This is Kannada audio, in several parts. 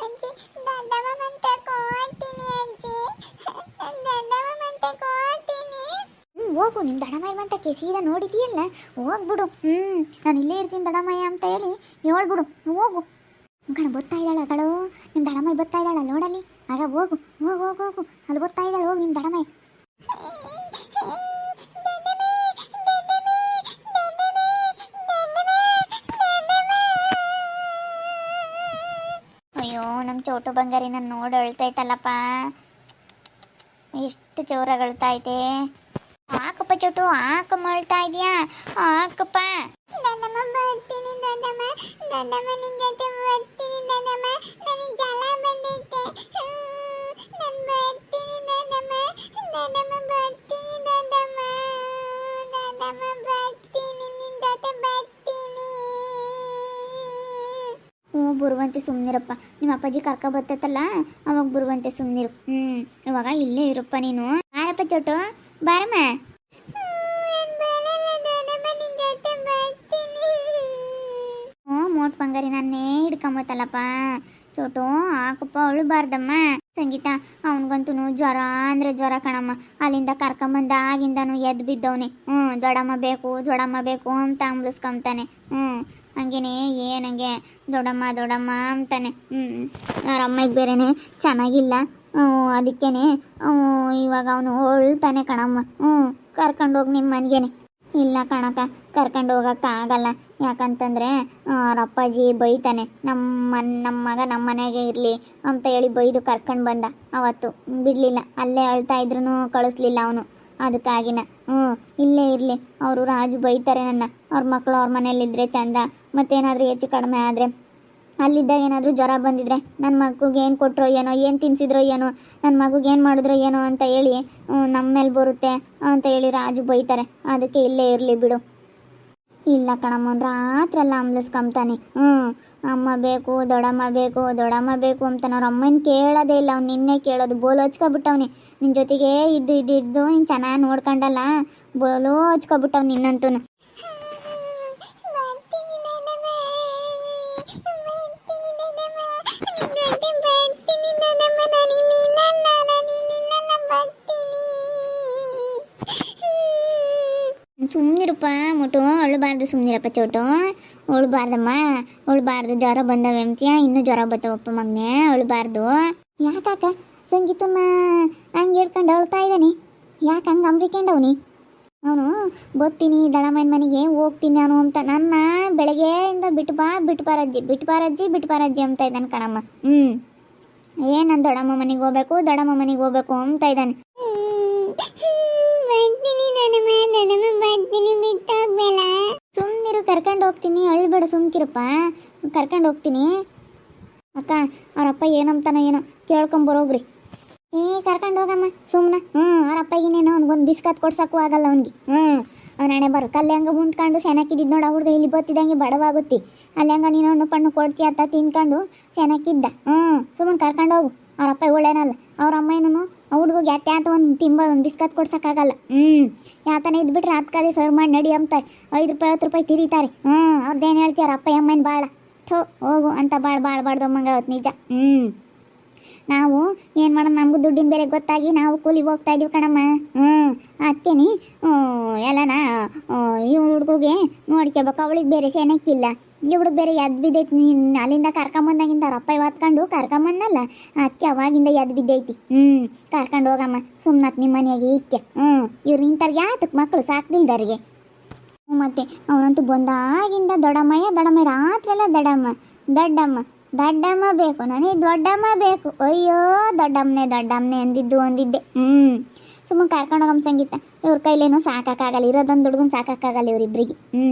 ಅಜ್ಜಿ ದೊಡ್ಡಮ್ಮ ಮತ್ತೆ ಕೊಡ್ತೀನಿ ಅಜ್ಜಿ ದೊಡ್ಡಮ್ಮ ಮತ್ತೆ ಕೊಡ್ತೀನಿ. ಹೋಗು, ನಿಮ್ಮ ದಡಮಯ್ಯ ಅಂತ ಸೀದಾ ನೋಡಿದೀಯಲ್ಲ, ಹೋಗ್ಬಿಡು. ನಾನು ಇಲ್ಲೇ ಇರ್ತೀನಿ ದಡಮಯ್ಯ ಅಂತ ಹೇಳಿ ಹೇಳ್ಬಿಡು. ಹೋಗು ಕಣ, ಬರ್ತಾ ಇದ್ದಾಳೆ ಕಳು, ನಿಮ್ಮ ದಡಮಯ್ಯ ಬರ್ತಾ ಇದ್ದಾಳೆ ನೋಡಲ್ಲಿ. ಆಗ ಹೋಗು ಹೋಗು ಹೋಗು ಹೋಗು, ಅಲ್ಲಿ ಬರ್ತಾ ಇದ್ದಾಳೆ, ಹೋಗು ನಿಮ್ಮ ದಡಮಯ್ಯ. ಅಯ್ಯೋ, ನಮ್ಮ ಚೋಟು ಬಂಗಾರಿ ನಾನು ನೋಡಿ ಅಳ್ತೈತಲ್ಲಪ್ಪ, ಎಷ್ಟು ಜೋರಾಗಿ ಅಳ್ತೈತೆ. ಹಾಕಪ್ಪ ಚೋಟು, ಹಾಕಮ್ಮ, ಅಳ್ತಾ ಇದೆಯಾ? ಹಾಕಪ್ಪ. ದೊಡ್ಡಮ್ಮ ಬರ್ತೀನಿ ದೊಡ್ಡಮ್ಮ, ದೊಡ್ಡಮ್ಮ ನಿನ್ ಜೊತೆ ಬರ್ತೀನಿ ದೊಡ್ಡಮ್ಮ, ನನಗೆ ಜಲ ಬಂದೈತೆ. ನಾನು ಬರ್ತೀನಿ ದೊಡ್ಡಮ್ಮ, ದೊಡ್ಡಮ್ಮ ಬರ್ತೀನಿ ದೊಡ್ಡಮ್ಮ, ದೊಡ್ಡಮ್ಮ ಬರ್ತೀನಿ, ನಿನ್ ಜೊತೆ ಬರ್ತೀನಿ. ಬರುವಂತೆ ಸುಮ್ಮನಿರಪ್ಪ, ನಿಮ್ಮ ಅಪ್ಪಾಜಿ ಕರ್ಕ ಬರ್ತೈತಲ್ಲ ಅವಾಗ ಬರುವಂತೆ ಸುಮ್ಮನಿರು. ಇವಾಗ ಇಲ್ಲೇ ಇರಪ್ಪ ನೀನು. ಬಾರಪ್ಪ ಚೋಟು, ಬಾರಮ್ಮ. ಮೋಟ್ ಬಂಗಾರಿ ನನ್ನೇ ಹಿಡ್ಕೊಂಬತ್ತಲ್ಲಪ್ಪ ಚೋಟು, ಹಾಕಪ್ಪ, ಅಳುಬಾರ್ದಮ್ಮ. ಸಂಗೀತ, ಅವನಿಗಂತೂ ಜ್ವರ ಅಂದರೆ ಜ್ವರ ಕಣಮ್ಮ. ಅಲ್ಲಿಂದ ಕರ್ಕೊಂಬಂದ ಆಗಿಂದನು ಎದ್ದು ಬಿದ್ದವನೆ. ದೊಡ್ಡಮ್ಮ ಬೇಕು ದೊಡ್ಡಮ್ಮ ಬೇಕು ಅಂತ ಅಂಬ್ಳಿಸ್ಕೊಂತಾನೆ. ಹಂಗೇನೆ ಏನಂಗೆ ದೊಡ್ಡಮ್ಮ ದೊಡ್ಡಮ್ಮ ಅಂತಾನೆ. ಅವ್ರ ಅಮ್ಮಗೆ ಬೇರೆನೆ ಚೆನ್ನಾಗಿಲ್ಲ, ಅದಕ್ಕೇನೆ ಇವಾಗ ಅವನು ಹೊಳ್ತಾನೆ ಕಣಮ್ಮ. ಕರ್ಕೊಂಡೋಗಿ ನಿಮ್ಮ ಮನೆಗೇನೆ. ಇಲ್ಲ ಕಣಕ, ಕರ್ಕೊಂಡು ಹೋಗೋಕ್ಕಾಗಲ್ಲ. ಯಾಕಂತಂದರೆ ಅವ್ರ ಅಪ್ಪಾಜಿ ಬೈತಾನೆ. ನಮ್ಮ ಮಗ ನಮ್ಮ ಮನೆಗೆ ಇರಲಿ ಅಂತ ಹೇಳಿ ಬೈದು ಕರ್ಕೊಂಡು ಬಂದ. ಅವತ್ತು ಬಿಡಲಿಲ್ಲ, ಅಲ್ಲೇ ಅಳ್ತಾ ಇದ್ರೂ ಕಳಿಸ್ಲಿಲ್ಲ ಅವನು. ಅದಕ್ಕಾಗಿನ ಇಲ್ಲೇ ಇರಲಿ, ಅವರು ರಾಜು ಬೈತಾರೆ ನನ್ನ. ಅವ್ರ ಮಕ್ಕಳು ಅವ್ರ ಮನೇಲಿದ್ದರೆ ಚಂದ. ಮತ್ತೇನಾದರೂ ಹೆಚ್ಚು ಕಡಿಮೆ ಆದರೆ, ಅಲ್ಲಿದ್ದಾಗ ಏನಾದರೂ ಜ್ವರ ಬಂದಿದ್ರೆ ನನ್ನ ಮಗುಗೆ ಏನು ಕೊಟ್ಟರೋ ಏನೋ, ಏನು ತಿನ್ನಿಸಿದ್ರೋ ಏನೋ, ನನ್ನ ಮಗುಗೆ ಏನು ಮಾಡಿದ್ರೋ ಏನೋ ಅಂತ ಹೇಳಿ ನಮ್ಮ ಮೇಲೆ ಬರುತ್ತೆ ಅಂತ ಹೇಳಿ ರಾಜು ಬೈತಾರೆ. ಅದಕ್ಕೆ ಇಲ್ಲೇ ಇರಲಿ ಬಿಡು. ಇಲ್ಲ ಕಣಮ್ಮ, ರಾತ್ರೆಲ್ಲ ಅಂಬ್ಲಿಸ್ಕೊಂತಾನೆ. ಅಮ್ಮ ಬೇಕು ದೊಡ್ಡಮ್ಮ ಬೇಕು ದೊಡ್ಡಮ್ಮ ಬೇಕು ಅಂತಾನೆ. ಅವ್ರ ಅಮ್ಮನ ಕೇಳೋದೇ ಇಲ್ಲ, ಅವ್ನು ನಿನ್ನೆ ಕೇಳೋದು. ಬೋಲು ಹಚ್ಕೊಬಿಟ್ಟವ್ನಿ ನಿನ್ನ ಜೊತೆಗೆ ಇದ್ದು ನೀನು ಚೆನ್ನಾಗಿ ನೋಡ್ಕೊಂಡಲ್ಲ, ಬೋಲು ಹಚ್ಕೊಬಿಟ್ಟವ್ ನಿನ್ನಂತೂ. ಸುಮ್ಮನಿರಪ್ಪ ಮುಟ್ಟು, ಅಳಬಾರ್ದು, ಸುಮ್ಮನಿರಪ್ಪ ಚೋಟು, ಅಳಬಾರ್ದಮ್ಮ, ಅಳಬಾರ್ದು. ಜ್ವರ ಬಂದವೆ ಅಂತೀಯ, ಇನ್ನೂ ಜ್ವರ ಬರ್ತಾವಪ್ಪ ಮಗನೇ, ಅಳಬಾರ್ದು. ಯಾಕಾಕ ಸಂಗೀತನ ಹಂಗೆ ಹೇಳ್ಕೊಂಡು ಅಳ್ತಾ ಇದ್ದಾನೆ? ಯಾಕೆ ಹಂಗೆ ಅಂಬ್ರಿಕೊಂಡವನಿ? ಅವನು ಬರ್ತೀನಿ ದಡಮ್ಮನ ಮನೆಗೆ ಹೋಗ್ತೀನಿ ನಾನು ಅಂತ ನನ್ನ ಬೆಳಗ್ಗೆಯಿಂದ ಬಿಟ್ಟು ಬಾರಜ್ಜಿ ಅಂತ ಇದ್ದಾನೆ ಕಣಮ್ಮ. ಏನು ನಾನು ದೊಡ್ಡಮ್ಮ ಮನೆಗೆ ಹೋಗ್ಬೇಕು ಅಂತ ಇದ್ದಾನೆ. ಸುಮ್ಮನಿರು, ಕರ್ಕೊಂಡು ಹೋಗ್ತೀನಿ, ಅಳ್ಬೇಡ, ಸುಮ್ಕಿರಪ್ಪ, ಕರ್ಕೊಂಡು ಹೋಗ್ತೀನಿ. ಅಕ್ಕ, ಅವರಪ್ಪ ಏನಂತಾನೋ ಏನೋ ಕೇಳ್ಕೊಂಬರೋಗ್ರಿ. ಕರ್ಕೊಂಡು ಹೋಗಮ್ಮ ಸುಮ್ಮನೆ. ಅವರಪ್ಪಗಿನೇನೋ ಅವ್ನಿಗೊಂದು ಬಿಸ್ಕತ್ ಕೊಡ್ಸೋಕ್ಕೂ ಆಗಲ್ಲ ಅವ್ನಿಗೆ. ಅವ್ನ ಹಣೆ ಬರೋ ಕಲ್ಲೆ ಹಂಗೆ ಉಂಟ್ಕೊಂಡು ಸೆನಕ್ಕಿದ್ದು ನೋಡು. ಹುಡುಗ ಇಲ್ಲಿ ಬತ್ತಿದಂಗೆ ಬಡವಾಗುತ್ತಿ, ಅಲ್ಲಿ ಹಂಗೆ ನೀನು ಹಣ್ಣು ಪಣ್ಣು ಕೊಡ್ತೀಯ ಅಂತ ತಿನ್ಕೊಂಡು ಸೆನಕ್ಕಿದ್ದ. ಸುಮ್ಮನೆ ಕರ್ಕೊಂಡು ಹೋಗು. ಅವರಪ್ಪ ಒಳ್ಳೇನಲ್ಲ. ಅವ್ರ ಅಮ್ಮ ಏನೂ ಹುಡುಗಿಗೆ ಯಾತ ಒಂದು ಬಿಸ್ಕತ್ ಕೊಡ್ಸೋಕ್ಕಾಗಲ್ಲ. ಯಾತನ ಇದ್ಬಿಟ್ರೆ ಹತ್ಕದೆ ಸರ್ವ್ ಮಾಡಿ ನಡಿ ಅಂತಾರೆ. 5 ರೂಪಾಯಿ 10 ರೂಪಾಯಿ ತಿರೀತಾರೆ. ಅವ್ರದ್ದೇನು ಹೇಳ್ತೀಯಾರ ಅಪ್ಪ ಅಮ್ಮನ ಭಾಳ ಹೋಗು ಅಂತ ಬಾಳ್ಬಾರ್ದು ಅಮ್ಮಂಗೆ ಅವತ್ತು ನಿಜ. ನಾವು ಏನು ಮಾಡೋದು, ನಮಗೂ ದುಡ್ಡಿನ ಬೆಲೆ ಗೊತ್ತಾಗಿ ನಾವು ಕೂಲಿಗೆ ಹೋಗ್ತಾ ಇದೀವಿ ಕಣಮ್ಮ. ಅದಕ್ಕೇನಿ ಎಲ್ಲನ ಈ ಹುಡುಗಿಗೆ ನೋಡ್ಕೋಬೇಕು. ಅವಳಿಗೆ ಬೇರೆ ಸೆನಕ್ಕಿಲ್ಲ, ಈ ಹುಡುಗ ಬೇರೆ ಎದ್ದು ಬಿದ್ದೈತಿ. ಅಲ್ಲಿಂದ ಕರ್ಕೊಂಬಂದಾಗಿಂದ ಅವ್ರ ಅಪ್ಪ ಹೊತ್ಕೊಂಡು ಕರ್ಕೊಂಬಂದಲ್ಲ, ಅದಕ್ಕೆ ಅವಾಗಿಂದ ಎದ್ದು ಬಿದ್ದೈತಿ. ಕರ್ಕೊಂಡು ಹೋಗಮ್ಮ ಸುಮ್ಮನತ್ ನಿಮ್ಮ ಮನೆಯಾಗೆ ಇಕ್ಕೆ. ಇವ್ರು ಇಂಥವ್ರಿಗೆ ಯಾತಕ್ಕೆ ಮಕ್ಕಳು ಸಾಕ್ದಿಲ್ದಾರಿಗೆ. ಮತ್ತೆ ಅವನಂತೂ ಬಂದಾಗಿಂದ ದೊಡ್ಡಮ್ಮ ರಾತ್ರೆಲ್ಲ ದೊಡ್ಡಮ್ಮ ಬೇಕು, ನನಗೆ ದೊಡ್ಡಮ್ಮ ಬೇಕು. ಅಯ್ಯೋ ದೊಡ್ಡಮ್ಮನೆ ಅಂದಿದ್ದೆ. ಸುಮ್ಮನೆ ಕರ್ಕೊಂಡು ಹೋಗಮ್ಮ ಸಂಗೀತ. ಇವ್ರ ಕೈಲೇನೋ ಸಾಕಾಗಲ್ಲ, ಇರೋದೊಂದು ಹುಡುಗನ ಸಾಕಾಗಲ್ಲ ಇವರಿಬ್ಬರಿಗೆ.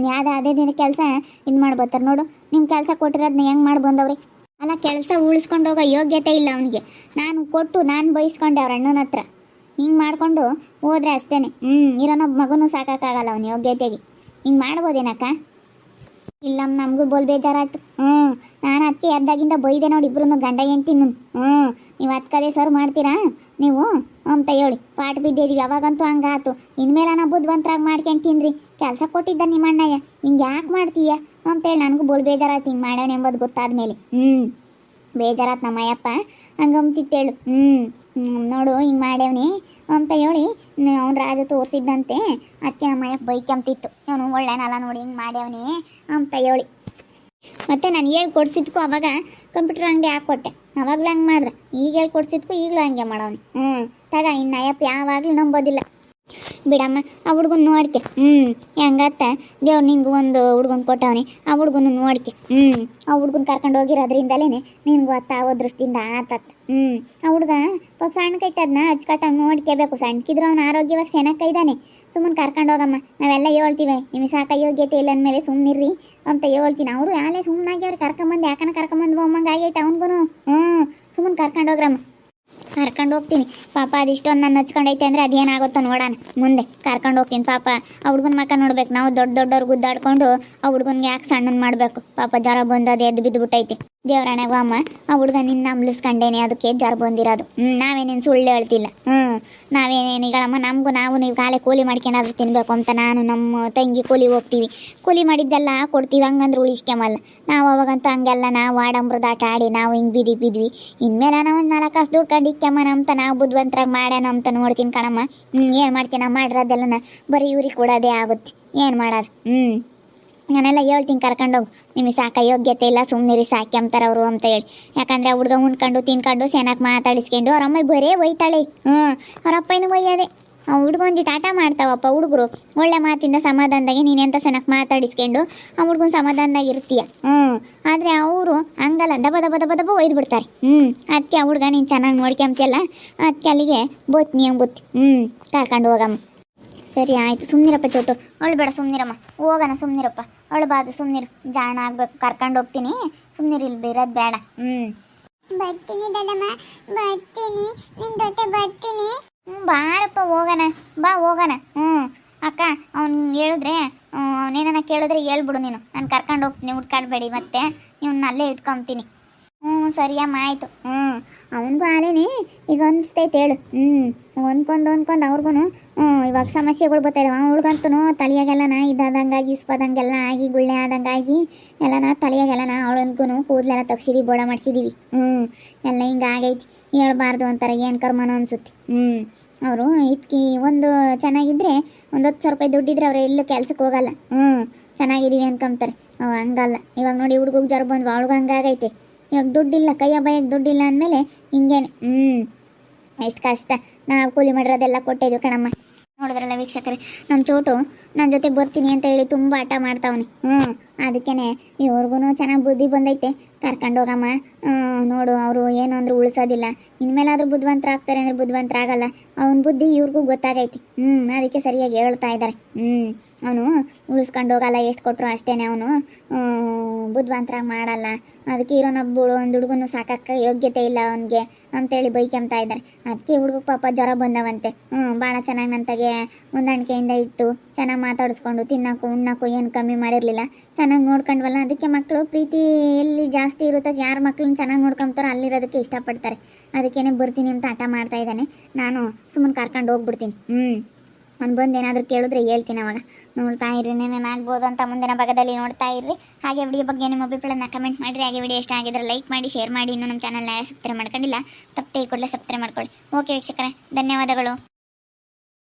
ಅದೇ ದಿನ ಕೆಲಸ ಇದು ಮಾಡ್ಬೋತಾರೆ ನೋಡು. ನಿಮ್ಮ ಕೆಲಸ ಕೊಟ್ಟಿರೋದನ್ನ ಹೆಂಗೆ ಮಾಡಿ ಬಂದವ್ರಿ? ಅಲ್ಲ, ಕೆಲಸ ಉಳಿಸ್ಕೊಂಡು ಹೋಗೋ ಯೋಗ್ಯತೆ ಇಲ್ಲ ಅವನಿಗೆ. ನಾನು ಬಯಸ್ಕೊಂಡೆ ಅವ್ರ ಅಣ್ಣನ ಹತ್ರ. ಹಿಂಗೆ ಮಾಡಿಕೊಂಡು ಹೋದ್ರೆ ಅಷ್ಟೇ. ಇರೋನೊಬ್ಬ ಮಗುನೂ ಸಾಕಾಗಲ್ಲ ಅವನ ಯೋಗ್ಯತೆಗೆ. ಹಿಂಗೆ ಮಾಡ್ಬೋದೇನಕ್ಕ? ಇಲ್ಲ, ನಮಗೂ ಬೋಲ್ ಬೇಜಾರಾಯ್ತು. ನಾನು ಅದಕ್ಕೆ ಎದ್ದಾಗಿಂದ ಬೈದೆ ನೋಡಿ ಇಬ್ರು ಗಂಡ ಹೆಂಡ್ತಿನೂ. ನೀವು ಕಡೆ ಸರ್ ಮಾಡ್ತೀರಾ ನೀವು ಅಂತ ಹೇಳಿ ಪಾಠ ಬಿದ್ದಿದ್ದೀವಿ. ಅವಾಗಂತೂ ಹಂಗಾತು. ಇನ್ಮೇಲೆ ನಾ ಬುದ್ಧಿವಂತರಾಗಿ ಮಾಡ್ಕೊಂಡು ತಿನ್ರಿ. ಕೆಲಸ ಕೊಟ್ಟಿದ್ದ ನಿಮ್ಮ ಅಣ್ಣಯ್ಯ, ಹಿಂಗೆ ಯಾಕೆ ಮಾಡ್ತೀಯ ಅಂತೇಳಿ ನನಗೂ ಬೋಲ್ ಬೇಜಾರಾಯ್ತು. ಹಿಂಗೆ ಮಾಡ್ಯಾನ ಎಂಬುದು ಗೊತ್ತಾದ್ಮೇಲೆ. ಬೇಜಾರಾತ್ ನಮ್ಮಯ್ಯಪ್ಪ ಹಂಗಂತಿತ್ತೇಳು ನೋಡು ಹಿಂಗೆ ಮಾಡ್ಯವನಿ ಅಂತ ಹೇಳಿ ಅವ್ನು ರಾಜ ತೋರಿಸಿದ್ದಂತೆ ಅದಕ್ಕೆ ನಮ್ಮಯ್ಯಪ್ಪ ಬೈಕಂತಿತ್ತು ಅವನು ಒಳ್ಳೆನಲ್ಲ ನೋಡಿ ಹಿಂಗೆ ಮಾಡ್ಯವನಿ ಅಂತ ಹೇಳಿ ಮತ್ತೆ ನಾನು ಹೇಳಿ ಕೊಡ್ಸಿದ್ಕು ಅವಾಗ ಕಂಪ್ಯೂಟರ್ ಅಂಗಡಿ ಹಾಕ್ಕೊಟ್ಟೆ ಅವಾಗಲೂ ಹಂಗೆ ಮಾಡ್ದೆ ಈಗ ಹೇಳಿ ಕೊಡ್ಸಿದ್ಕು ಈಗಲೂ ಹಂಗೆ ಮಾಡವನಿ ತಗ ಇನ್ನು ಅಯ್ಯಪ್ಪ ಯಾವಾಗಲೂ ನಂಬೋದಿಲ್ಲ ಬಿಡಮ್ಮ ಆ ಹುಡ್ಗನ್ ನೋಡ್ಕೆ ಹೆಂಗತ್ತ ದೇವ್ರು ನಿಂಗೆ ಒಂದು ಹುಡ್ಗನ್ ಕೊಟ್ಟವನಿ ಆ ಹುಡ್ಗನ ನೋಡ್ಕೆ ಆ ಹುಡ್ಗನ್ ಕರ್ಕೊಂಡು ಹೋಗಿರೋದ್ರಿಂದಲೇ ನಿನ್ಗೆ ಆ ದೃಷ್ಟಿಯಿಂದ ಆತತ್ ಆ ಹುಡ್ಗ ಪಾಪ ಸಣ್ಣಕೈತೆ ಅದನ್ನ ಅಚ್ಚುಕಟ್ಟಂಗೆ ನೋಡ್ಕೋಬೇಕು ಸಣ್ಣಕಿದ್ರು ಅವ್ನು ಆರೋಗ್ಯವಾಗಿ ಚೆನ್ನಾಗಿದ್ದಾನೆ ಸುಮ್ಮನೆ ಕರ್ಕೊಂಡು ಹೋಗಮ್ಮ ನಾವೆಲ್ಲ ಹೇಳ್ತೀವಿ ನಿಮಗೆ ಸಾಕ ಯೋಗ್ಯತೆ ಇಲ್ಲ ಅಂದಮೇಲೆ ಸುಮ್ಮನಿರ್ರಿ ಅಂತ ಹೇಳ್ತೀನಿ ಅವರು ಯಾಲೇ ಸುಮ್ಮನಾಗಿ ಅವ್ರು ಕರ್ಕೊಂಬಂದು ಯಾಕನ ಕರ್ಕೊಂಬಂದು ಹೋಗಂಗೆ ಆಗೈತೆ ಅವ್ನಿಗೂ ಸುಮ್ಮನೆ ಕರ್ಕೊಂಡು ಹೋಗ್ರಮ್ಮ ಕರ್ಕೊಂಡು ಹೋಗ್ತೀನಿ ಪಾಪ ಅದಿಷ್ಟೊಂದು ನನ್ನ ಹಚ್ಕೊಂಡೈತೆ ಅಂದರೆ ಅದೇನಾಗುತ್ತೋ ನೋಡೋಣ ಮುಂದೆ ಕರ್ಕೊಂಡು ಹೋಗ್ತೀನಿ ಪಾಪ ಆ ಹುಡ್ಗನ ಮಕ್ಕ ನೋಡ್ಬೇಕು ನಾವು ದೊಡ್ಡವ್ರು ಗುದ್ದಾಡ್ಕೊಂಡು ಆ ಹುಡ್ಗನ್ಗೆ ಯಾಕೆ ಸಣ್ಣನ ಮಾಡಬೇಕು ಪಾಪ ಜ್ವರ ಬಂದು ಅದು ಎದ್ದು ಬಿದ್ದುಬಿಟ್ಟೈತಿ ದೇವ್ರಣೆಗೂ ಅಮ್ಮ ಆ ಹುಡ್ಗ ನಿನ್ನ ನಂಬ್ಲಿಸ್ಕೊಂಡೇನೆ ಅದಕ್ಕೆ ಜ್ವರ ಬಂದಿರೋದು ನಾವೇನೇನು ಸುಳ್ಳು ಹೇಳ್ತಿಲ್ಲ ನಾವೇನೇನಿಗಳಮ್ಮ ನಮಗೂ ನಾವು ನೀವು ಕಾಲೇ ಕೂಲಿ ಮಾಡ್ಕೊಂಡಾದ್ರೂ ತಿನ್ನಬೇಕು ಅಂತ ನಾನು ನಮ್ಮ ತಂಗಿ ಕೂಲಿ ಹೋಗ್ತೀವಿ ಕೂಲಿ ಮಾಡಿದ್ದೆಲ್ಲ ಕೊಡ್ತೀವಿ ಹಂಗಂದ್ರೆ ಉಳಿಸ್ಕೊಂಬಲ್ಲ ನಾವು ಅವಾಗಂತೂ ಹಂಗೆಲ್ಲ ನಾವು ಆಡಂಬ್ರದಾಟ ಆಡಿ ನಾವು ಹಿಂಗೆ ಬಿದ್ವಿ ಇನ್ಮೇಲೆ ನಾವು ಒಂದು 4 ಕಾಸು ದುಡ್ಡು ಕಂಡಿಕ್ಕೆಮ್ಮನ ಅಂತ ನಾವು ಬುದ್ಧಿವಂತರಾಗಿ ಮಾಡೋಣ ಅಂತ ನೋಡ್ತೀನಿ ಕಣಮ್ಮ ಏನು ಮಾಡ್ತೀನಿ ನಾವು ಮಾಡಿರೋದೆಲ್ಲ ಬರೀ ಇವ್ರಿಗೆ ಕೊಡೋದೇ ಆಗುತ್ತೆ ಏನು ಮಾಡೋದು ನಾನೆಲ್ಲ ಹೇಳ್ತೀನಿ ಕರ್ಕೊಂಡೋಗು ನಿಮಗೆ ಸಾಕ ಯೋಗ್ಯತೆ ಇಲ್ಲ ಸುಮ್ಮನಿರಿ ಸಾಕ್ಯಂತಾರೆ ಅವರು ಅಂತ ಹೇಳಿ ಯಾಕಂದರೆ ಹುಡ್ಗ ಉಣ್ಕೊಂಡು ತಿನ್ಕೊಂಡು ಚೆನ್ನಾಗಿ ಮಾತಾಡಿಸ್ಕೊಂಡು ಅವ್ರಮ್ಮ ಬರೇ ಒಯ್ತಾಳೆ ಅವ್ರಪ್ಪನೂ ಒಯ್ಯೋದೆ ಆ ಹುಡ್ಗೊಂದು ಟಾಟ ಮಾಡ್ತಾವಪ್ಪ ಹುಡುಗರು ಒಳ್ಳೆ ಮಾತಿಂದ ಸಮಾಧಾನದಾಗೆ ನೀನೆಂತ ಚೆನ್ನಾಗಿ ಮಾತಾಡಿಸ್ಕೊಂಡು ಆ ಹುಡ್ಗನ ಸಮಾಧಾನದಾಗ ಇರ್ತೀಯ ಆದರೆ ಅವರು ಹಂಗಲ್ಲ ದಬ ದಬ ದಬ ದಬ ಒಯ್ದುಬಿಡ್ತಾರೆ ಅದಕ್ಕೆ ಆ ಹುಡ್ಗ ನೀನು ಚೆನ್ನಾಗಿ ನೋಡ್ಕೊಂತಿಯಲ್ಲ ಅದಕ್ಕೆ ಅಲ್ಲಿಗೆ ಬೋತ್ನಿ ಅಂಬುತ್ತಿ ಕರ್ಕೊಂಡು ಹೋಗಮ್ಮ ಸರಿ ಆಯಿತು ಸುಮ್ಮನಿರಪ್ಪ ಚೋಟು ಬೇಡ ಸುಮ್ಮನಿರಮ್ಮ ಹೋಗೋಣ ಸುಮ್ಮನಿರಪ್ಪ ಅಳಬಾರ್ದು ಸುಮ್ಮನಿರು ಜಾಣ ಆಗ್ಬೇಕು ಕರ್ಕೊಂಡು ಹೋಗ್ತೀನಿ ಸುಮ್ಮನಿರು ಇಲ್ಲಿ ಬೇರೋದು ಬೇಡ ಬರ್ತೀನಿ ದೊಡ್ಡಮ್ಮ ಬರ್ತೀನಿ ನಿನ್ನ ಜೊತೆ ಬರ್ತೀನಿ ಬಾರಪ್ಪ ಹೋಗೋಣ ಬಾ ಹೋಗೋಣ ಅಕ್ಕ ಅವ್ನು ಹೇಳಿದ್ರೆ ಅವನೇನ ಕೇಳಿದ್ರೆ ಹೇಳ್ಬಿಡು ನೀನು ನಾನು ಕರ್ಕೊಂಡು ಹೋಗ್ತೀನಿ ಹುಡ್ಕಾಡ್ಬೇಡಿ ಮತ್ತೆ ಇವ್ನ ಅಲ್ಲೇ ಇಟ್ಕೊಂತೀನಿ ಸರಿಯಮ್ಮ ಆಯಿತು ಅವನಿಗೂ ಆಲೇನೆ ಈಗ ಅನಿಸ್ತೈತೆ ಹೇಳು ಹೊಂದ್ಕೊಂಡು ಅವ್ರಿಗೂ ಇವಾಗ ಸಮಸ್ಯೆಗಳು ಬರ್ತಾಯಿದ್ದಾವೆ ಹುಡ್ಗಂತೂ ತಲೆಯಾಗೆಲ್ಲನ ಇದಾದಂಗಾಗಿ ಇಸ್ಪದಂಗೆಲ್ಲ ಆಗಿ ಗುಳ್ಳೆ ಆದಂಗಾಗಿ ಎಲ್ಲನ ತಲೆಯಾಗೆಲ್ಲನ ಅವಳನ್ಗೂ ಕೂದಲೆಲ್ಲ ತಗ್ಸಿದೀವಿ ಬೋಡ ಮಾಡಿಸಿದೀವಿ ಎಲ್ಲ ಹಿಂಗೆ ಆಗೈತಿ ಹೇಳ್ಬಾರ್ದು ಅಂತಾರೆ ಏನು ಕರ್ಮನೋ ಅನಿಸುತ್ತೆ ಅವರು ಇದಕ್ಕೆ ಒಂದು ಚೆನ್ನಾಗಿದ್ದರೆ ಒಂದು 10,000 ರೂಪಾಯಿ ದುಡ್ಡಿದ್ರೆ ಅವ್ರು ಎಲ್ಲೂ ಕೆಲ್ಸಕ್ಕೆ ಹೋಗಲ್ಲ ಚೆನ್ನಾಗಿದ್ದೀವಿ ಅನ್ಕೊಂತಾರೆ ಹಂಗಲ್ಲ ಇವಾಗ ನೋಡಿ ಹುಡುಗಿಗೆ ಜ್ವರ ಬಂದ್ವು ಅವಳಿಗೂ ಹಂಗಾಗೈತೆ ಇವಾಗ ದುಡ್ಡಿಲ್ಲ ಕೈಯ ಬೈಯಕ್ಕೆ ದುಡ್ಡಿಲ್ಲ ಅಂದಮೇಲೆ ಹಿಂಗೇನೆ ಎಷ್ಟು ಕಷ್ಟ ನಾವು ಕೂಲಿ ಮಾಡಿರೋದೆಲ್ಲ ಕೊಟ್ಟಿದ್ವಿ ಕಣಮ್ಮ ನೋಡಿದ್ರಲ್ಲ ವೀಕ್ಷಕರೇ ನಮ್ಮ ಚೋಟು ನನ್ನ ಜೊತೆ ಬರ್ತೀನಿ ಅಂತ ಹೇಳಿ ತುಂಬ ಆಟ ಮಾಡ್ತಾವನೆ ಅದಕ್ಕೇ ಇವ್ರಿಗೂ ಚೆನ್ನಾಗಿ ಬುದ್ಧಿ ಬಂದೈತೆ ಕರ್ಕೊಂಡು ಹೋಗಮ್ಮ ನೋಡು ಅವರು ಏನು ಅಂದರೂ ಉಳಿಸೋದಿಲ್ಲ ಇನ್ಮೇಲಾದರೂ ಬುದ್ಧಿವಂತರಾಗ್ತಾರೆ ಅಂದರೆ ಬುದ್ಧಿವಂತರಾಗಲ್ಲ ಅವನ ಬುದ್ಧಿ ಇವ್ರಿಗೂ ಗೊತ್ತಾಗೈತಿ ಅದಕ್ಕೆ ಸರಿಯಾಗಿ ಹೇಳ್ತಾ ಇದ್ದಾರೆ ಅವನು ಉಳಿಸ್ಕೊಂಡು ಹೋಗಲ್ಲ ಎಷ್ಟು ಕೊಟ್ಟರು ಅಷ್ಟೇ ಅವನು ಬುದ್ಧಿವಂತರಾಗಿ ಮಾಡಲ್ಲ ಅದಕ್ಕೆ ಇರೋನೊಬ್ಬಳು ಒಂದು ಹುಡುಗನು ಸಾಕಕ್ಕೆ ಯೋಗ್ಯತೆ ಇಲ್ಲ ಅವನಿಗೆ ಅಂತೇಳಿ ಬೈಕೊಂತ ಇದ್ದಾರೆ ಅದಕ್ಕೆ ಹುಡುಗ ಪಾಪ ಜ್ವರ ಬಂದವಂತೆ ಭಾಳ ಚೆನ್ನಾಗಿ ನಂತಾಗೆ ಹೊಂದಾಣಿಕೆಯಿಂದ ಇತ್ತು ಚೆನ್ನಾಗಿ ಮಾತಾಡಿಸ್ಕೊಂಡು ತಿನ್ನೋಕ್ಕೂ ಉಣ್ಣೋಕ್ಕೂ ಏನು ಕಮ್ಮಿ ಮಾಡಿರಲಿಲ್ಲ ಚೆನ್ನಾಗಿ ನೋಡ್ಕೊಂಡ್ವಲ್ಲ ಅದಕ್ಕೆ ಮಕ್ಕಳು ಪ್ರೀತಿ ಎಲ್ಲಿ ಜಾಸ್ತಿ ಇರುತ್ತೋ ಯಾರ ಮಕ್ಳನ್ನ ಚೆನ್ನಾಗಿ ನೋಡ್ಕೊತಾರೋ ಅಲ್ಲಿರೋದಕ್ಕೆ ಇಷ್ಟಪಡ್ತಾರೆ ಅದಕ್ಕೇನೆ ಬರ್ತೀನಿ ಅಂತ ಹಠ ಮಾಡ್ತಾ ಇದ್ದಾನೆ ನಾನು ಸುಮ್ಮನೆ ಕರ್ಕೊಂಡು ಹೋಗ್ಬಿಡ್ತೀನಿ ಅವ್ನು ಬಂದು ಏನಾದರೂ ಕೇಳಿದ್ರೆ ಹೇಳ್ತೀನಿ ಅವಾಗ ನೋಡ್ತಾ ಇರ್ರಿ ನಾನು ಆಗ್ಬೋದು ಅಂತ ಮುಂದಿನ ಭಾಗದಲ್ಲಿ ನೋಡ್ತಾ ಇರ್ರಿ ಹಾಗೆ ವಿಡಿಯೋ ಬಗ್ಗೆ ನಿಮ್ಮ ಅಭಿಪ್ರಾಯನ ಕಮೆಂಟ್ ಮಾಡಿರಿ ಹಾಗೆ ವಿಡಿಯೋ ಇಷ್ಟ ಆಗಿದ್ರೆ ಲೈಕ್ ಮಾಡಿ ಶೇರ್ ಮಾಡಿ ಇನ್ನೂ ನಮ್ಮ ಚಾನಲ್ನ ಸಬ್ಸ್ಕ್ರೈಬ್ ಮಾಡ್ಕೊಂಡಿಲ್ಲ ತಪ್ಪೇ ಕೂಡಲೇ ಸಬ್ಸ್ಕ್ರೈಬ್ ಮಾಡ್ಕೊಳ್ಳಿ ಓಕೆ ವೀಕ್ಷಕರೇ ಧನ್ಯವಾದಗಳು.